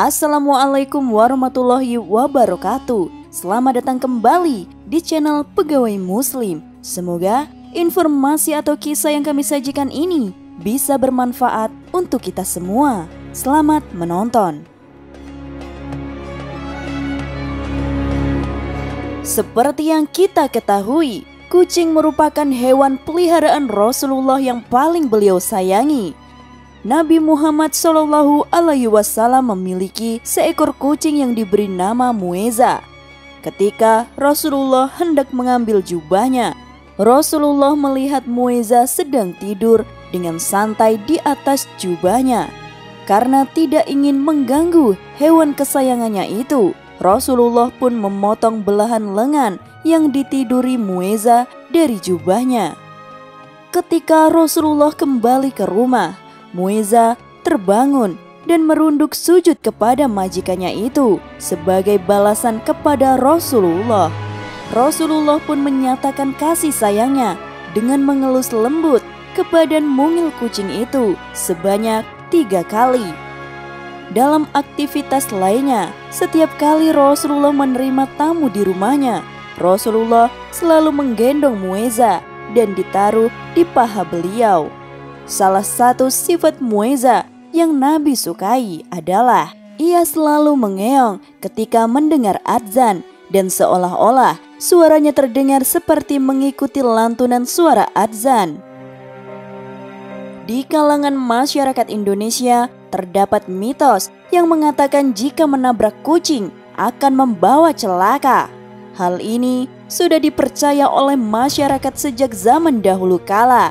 Assalamualaikum warahmatullahi wabarakatuh. Selamat datang kembali di channel Pegawai Muslim. Semoga informasi atau kisah yang kami sajikan ini bisa bermanfaat untuk kita semua. Selamat menonton. Seperti yang kita ketahui, kucing merupakan hewan peliharaan Rasulullah yang paling beliau sayangi. Nabi Muhammad SAW memiliki seekor kucing yang diberi nama Mueza. Ketika Rasulullah hendak mengambil jubahnya, Rasulullah melihat Mueza sedang tidur dengan santai di atas jubahnya. Karena tidak ingin mengganggu hewan kesayangannya itu, Rasulullah pun memotong belahan lengan yang ditiduri Mueza dari jubahnya. Ketika Rasulullah kembali ke rumah, Mueza terbangun dan merunduk sujud kepada majikannya itu sebagai balasan kepada Rasulullah. Rasulullah pun menyatakan kasih sayangnya dengan mengelus lembut ke badan mungil kucing itu sebanyak 3 kali. Dalam aktivitas lainnya, setiap kali Rasulullah menerima tamu di rumahnya, Rasulullah selalu menggendong Mueza dan ditaruh di paha beliau. Salah satu sifat Mueza yang Nabi sukai adalah ia selalu mengeong ketika mendengar adzan dan seolah-olah suaranya terdengar seperti mengikuti lantunan suara adzan. Di kalangan masyarakat Indonesia terdapat mitos yang mengatakan jika menabrak kucing akan membawa celaka. Hal ini sudah dipercaya oleh masyarakat sejak zaman dahulu kala.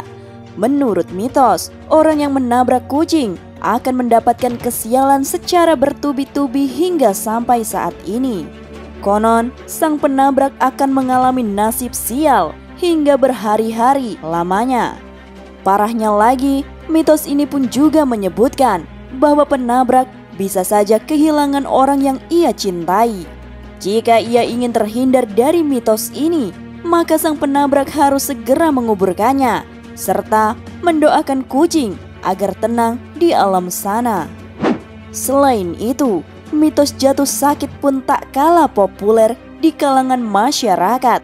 Menurut mitos, orang yang menabrak kucing akan mendapatkan kesialan secara bertubi-tubi hingga sampai saat ini. Konon, sang penabrak akan mengalami nasib sial hingga berhari-hari lamanya. Parahnya lagi, mitos ini pun juga menyebutkan bahwa penabrak bisa saja kehilangan orang yang ia cintai. Jika ia ingin terhindar dari mitos ini, maka sang penabrak harus segera menguburkannya serta mendoakan kucing agar tenang di alam sana. Selain itu, mitos jatuh sakit pun tak kalah populer di kalangan masyarakat.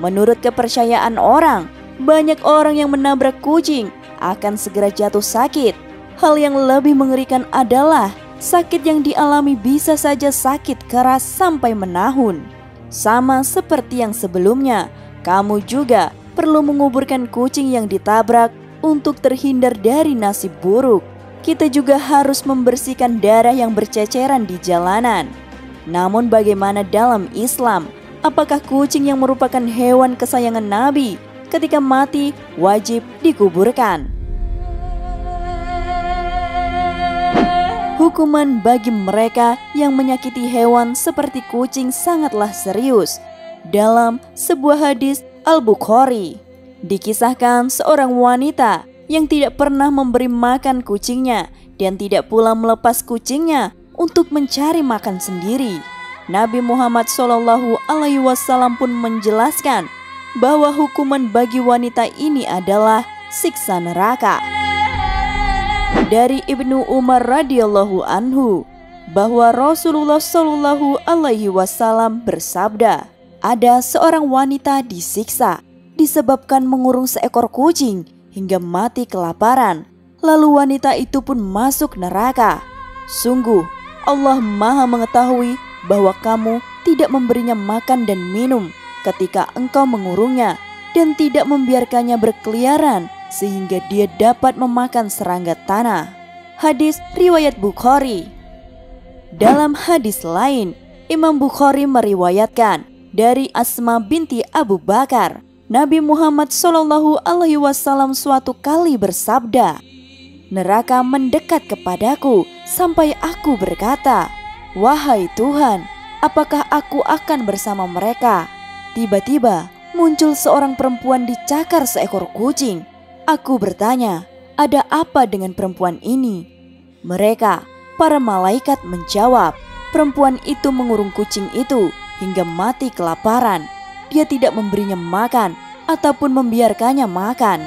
Menurut kepercayaan orang, banyak orang yang menabrak kucing akan segera jatuh sakit. Hal yang lebih mengerikan adalah sakit yang dialami bisa saja sakit keras sampai menahun. Sama seperti yang sebelumnya, kamu juga perlu menguburkan kucing yang ditabrak untuk terhindar dari nasib buruk. Kita juga harus membersihkan darah yang berceceran di jalanan. Namun bagaimana dalam Islam? Apakah kucing yang merupakan hewan kesayangan Nabi ketika mati wajib dikuburkan? Hukuman bagi mereka yang menyakiti hewan seperti kucing sangatlah serius. Dalam sebuah hadis Al-Bukhari, dikisahkan seorang wanita yang tidak pernah memberi makan kucingnya dan tidak pula melepas kucingnya untuk mencari makan sendiri. Nabi Muhammad SAW pun menjelaskan bahwa hukuman bagi wanita ini adalah siksa neraka. Dari Ibnu Umar radhiyallahu anhu bahwa Rasulullah SAW bersabda, ada seorang wanita disiksa disebabkan mengurung seekor kucing hingga mati kelaparan. Lalu wanita itu pun masuk neraka. Sungguh Allah Maha mengetahui bahwa kamu tidak memberinya makan dan minum ketika engkau mengurungnya dan tidak membiarkannya berkeliaran sehingga dia dapat memakan serangga tanah. Hadis riwayat Bukhari. Dalam hadis lain, Imam Bukhari meriwayatkan dari Asma binti Abu Bakar, Nabi Muhammad SAW suatu kali bersabda, neraka mendekat kepadaku sampai aku berkata, wahai Tuhan, apakah aku akan bersama mereka? Tiba-tiba muncul seorang perempuan dicakar seekor kucing. Aku bertanya, ada apa dengan perempuan ini? Mereka, para malaikat menjawab, perempuan itu mengurung kucing itu hingga mati kelaparan. Dia tidak memberinya makan ataupun membiarkannya makan.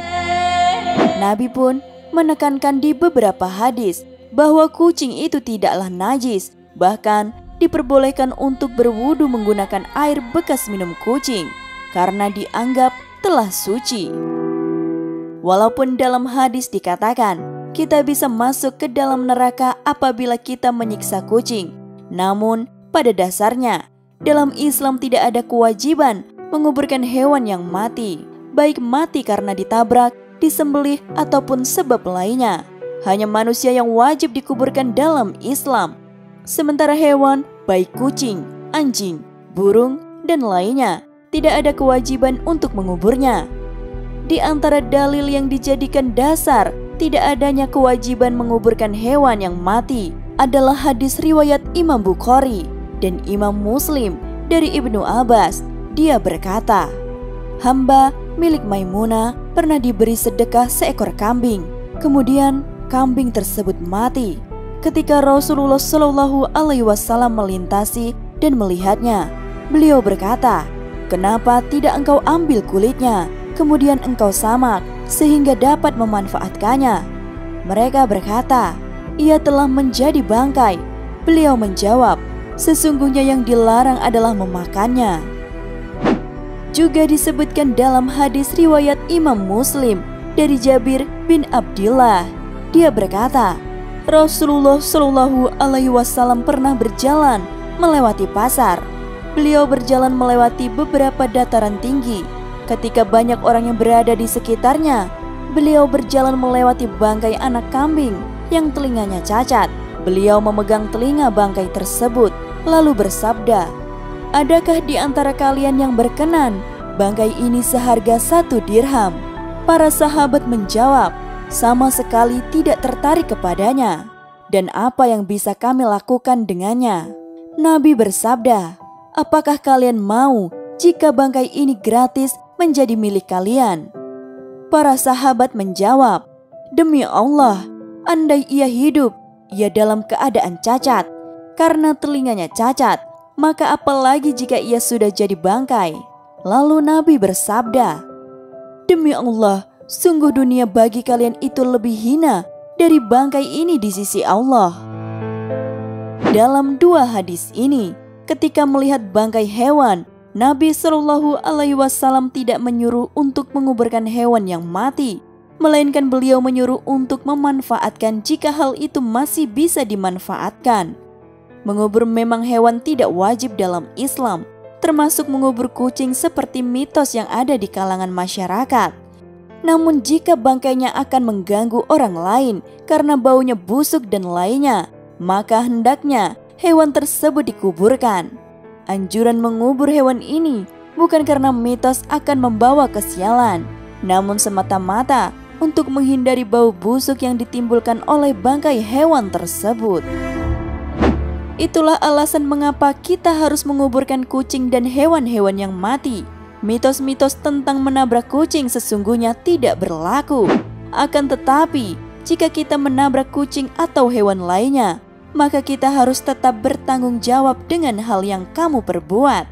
Nabi pun menekankan di beberapa hadis bahwa kucing itu tidaklah najis Bahkan diperbolehkan untuk berwudu menggunakan air bekas minum kucing karena dianggap telah suci. Walaupun dalam hadis dikatakan kita bisa masuk ke dalam neraka apabila kita menyiksa kucing, namun pada dasarnya dalam Islam tidak ada kewajiban menguburkan hewan yang mati, baik mati karena ditabrak, disembelih ataupun sebab lainnya. Hanya manusia yang wajib dikuburkan dalam Islam. Sementara hewan, baik kucing, anjing, burung, dan lainnya, tidak ada kewajiban untuk menguburnya. Di antara dalil yang dijadikan dasar tidak adanya kewajiban menguburkan hewan yang mati adalah hadis riwayat Imam Bukhari dan Imam Muslim dari Ibnu Abbas. Dia berkata, hamba milik Maimunah pernah diberi sedekah seekor kambing. Kemudian kambing tersebut mati. Ketika Rasulullah Shallallahu Alaihi Wasallam melintasi dan melihatnya, beliau berkata, kenapa tidak engkau ambil kulitnya, kemudian engkau samak sehingga dapat memanfaatkannya? Mereka berkata, ia telah menjadi bangkai. Beliau menjawab, sesungguhnya yang dilarang adalah memakannya. Juga disebutkan dalam hadis riwayat Imam Muslim dari Jabir bin Abdillah. Dia berkata, Rasulullah Shallallahu Alaihi Wasallam pernah berjalan melewati pasar. Beliau berjalan melewati beberapa dataran tinggi. Ketika banyak orang yang berada di sekitarnya, beliau berjalan melewati bangkai anak kambing yang telinganya cacat. Beliau memegang telinga bangkai tersebut, lalu bersabda, adakah di antara kalian yang berkenan bangkai ini seharga 1 dirham? Para sahabat menjawab, sama sekali tidak tertarik kepadanya. Dan apa yang bisa kami lakukan dengannya? Nabi bersabda, apakah kalian mau jika bangkai ini gratis menjadi milik kalian? Para sahabat menjawab, demi Allah, andai ia hidup, ia dalam keadaan cacat. Karena telinganya cacat, maka apalagi jika ia sudah jadi bangkai? Lalu Nabi bersabda, demi Allah, sungguh dunia bagi kalian itu lebih hina dari bangkai ini di sisi Allah. Dalam 2 hadis ini, ketika melihat bangkai hewan, Nabi Shallallahu Alaihi Wasallam tidak menyuruh untuk menguburkan hewan yang mati, melainkan beliau menyuruh untuk memanfaatkan jika hal itu masih bisa dimanfaatkan. Mengubur memang hewan tidak wajib dalam Islam, termasuk mengubur kucing seperti mitos yang ada di kalangan masyarakat. Namun jika bangkainya akan mengganggu orang lain karena baunya busuk dan lainnya, maka hendaknya hewan tersebut dikuburkan. Anjuran mengubur hewan ini bukan karena mitos akan membawa kesialan, namun semata-mata untuk menghindari bau busuk yang ditimbulkan oleh bangkai hewan tersebut. Itulah alasan mengapa kita harus menguburkan kucing dan hewan-hewan yang mati. Mitos-mitos tentang menabrak kucing sesungguhnya tidak berlaku. Akan tetapi, jika kita menabrak kucing atau hewan lainnya, maka kita harus tetap bertanggung jawab dengan hal yang kamu perbuat.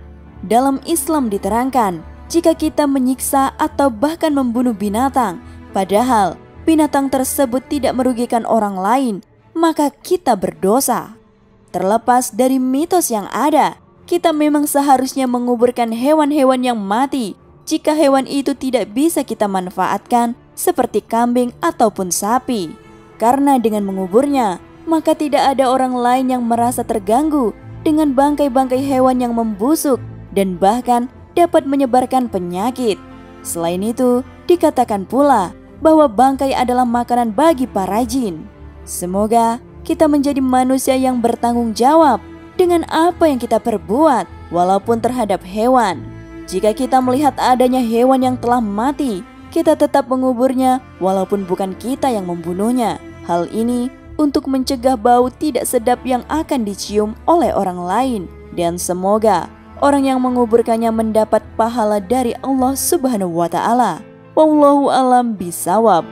Dalam Islam diterangkan, jika kita menyiksa atau bahkan membunuh binatang, padahal binatang tersebut tidak merugikan orang lain, maka kita berdosa. Terlepas dari mitos yang ada, kita memang seharusnya menguburkan hewan-hewan yang mati jika hewan itu tidak bisa kita manfaatkan seperti kambing ataupun sapi. Karena dengan menguburnya, maka tidak ada orang lain yang merasa terganggu dengan bangkai-bangkai hewan yang membusuk dan bahkan dapat menyebarkan penyakit. Selain itu, dikatakan pula bahwa bangkai adalah makanan bagi para jin. Semoga kita menjadi manusia yang bertanggung jawab dengan apa yang kita perbuat, walaupun terhadap hewan. Jika kita melihat adanya hewan yang telah mati, kita tetap menguburnya walaupun bukan kita yang membunuhnya. Hal ini untuk mencegah bau tidak sedap yang akan dicium oleh orang lain. Dan semoga orang yang menguburkannya mendapat pahala dari Allah Subhanahu wa Ta'ala. Wallahu a'lam bishawab.